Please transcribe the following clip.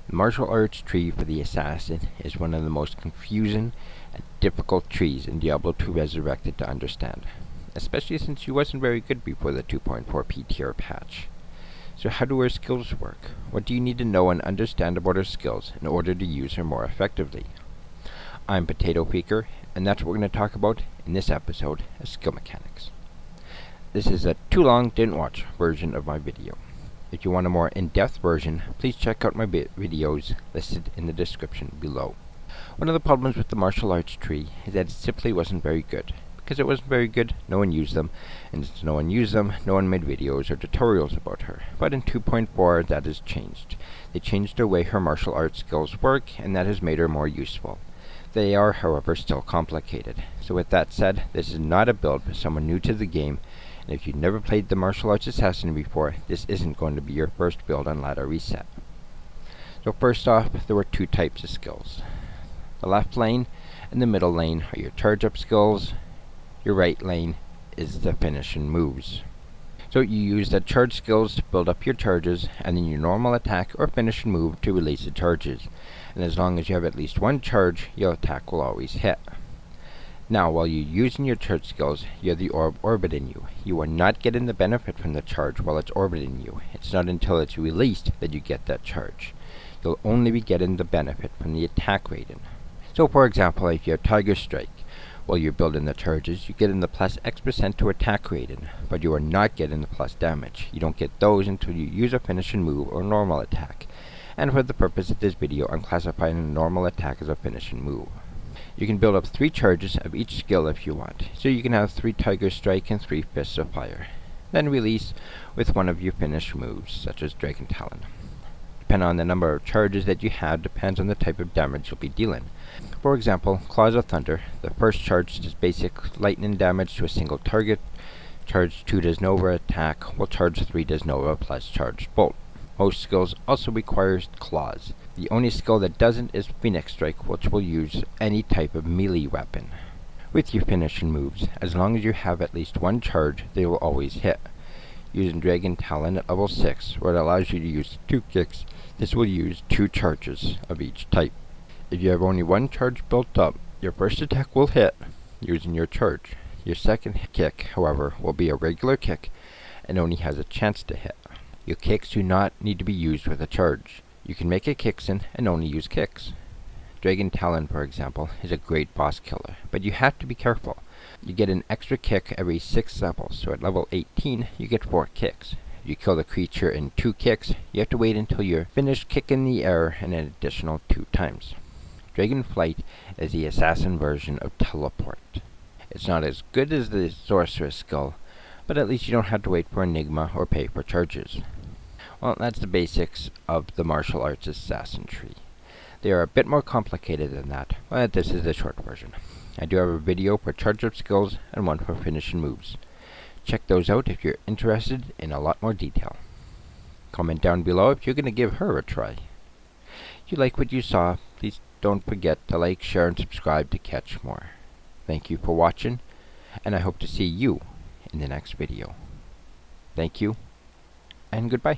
The martial arts tree for the assassin is one of the most confusing and difficult trees in Diablo 2 Resurrected to understand, especially since she wasn't very good before the 2.4 PTR patch. So how do her skills work? What do you need to know and understand about her skills in order to use her more effectively? I'm Potato Peeker, and that's what we're going to talk about in this episode of Skill Mechanics. This is a too long didn't watch version of my video. If you want a more in-depth version, please check out my videos listed in the description below. One of the problems with the martial arts tree is that it simply wasn't very good. Because it wasn't very good, no one used them, and since no one used them, no one made videos or tutorials about her. But in 2.4, that has changed. They changed the way her martial arts skills work, and that has made her more useful. They are, however, still complicated. So with that said, this is not a build for someone new to the game, and if you've never played the martial arts assassin before, this isn't going to be your first build on ladder reset. So first off, there were two types of skills. The left lane and the middle lane are your charge up skills. Your right lane is the finishing moves. So you use the charge skills to build up your charges, and then your normal attack or finishing move to release the charges. And as long as you have at least one charge, your attack will always hit. Now, while you're using your charge skills, you have the orb orbiting you. You are not getting the benefit from the charge while it's orbiting you. It's not until it's released that you get that charge. You'll only be getting the benefit from the attack rating. So for example, if you have Tiger Strike, while you're building the charges, you get in the plus X% to attack rating, but you are not getting the plus damage. You don't get those until you use a finishing move or normal attack. And for the purpose of this video, I'm classifying a normal attack as a finishing move. You can build up 3 charges of each skill if you want, so you can have 3 Tiger Strike and 3 Fists of Fire. Then release with one of your finished moves, such as Dragon Talon. Depending on the number of charges that you have depends on the type of damage you'll be dealing. For example, Claws of Thunder, the first charge does basic lightning damage to a single target, charge 2 does Nova attack, while charge 3 does Nova plus charged bolt. Most skills also require claws. The only skill that doesn't is Phoenix Strike, which will use any type of melee weapon. With your finishing moves, as long as you have at least one charge, they will always hit. Using Dragon Talon at level 6, where it allows you to use 2 kicks, this will use 2 charges of each type. If you have only one charge built up, your first attack will hit using your charge. Your second kick, however, will be a regular kick and only has a chance to hit. Your kicks do not need to be used with a charge. You can make a kicksin and only use kicks. Dragon Talon, for example, is a great boss killer, but you have to be careful. You get an extra kick every 6 levels, so at level 18 you get 4 kicks. If you kill the creature in 2 kicks, you have to wait until you're finished kicking the air an additional 2 times. Dragon Flight is the assassin version of Teleport. It's not as good as the Sorceress skill, but at least you don't have to wait for Enigma or pay for charges. Well, that's the basics of the martial arts assassin tree. They are a bit more complicated than that, but this is the short version. I do have a video for charge up skills and one for finishing moves. Check those out if you're interested in a lot more detail. Comment down below if you're going to give her a try. If you like what you saw, please don't forget to like, share, and subscribe to catch more. Thank you for watching, and I hope to see you in the next video. Thank you, and goodbye.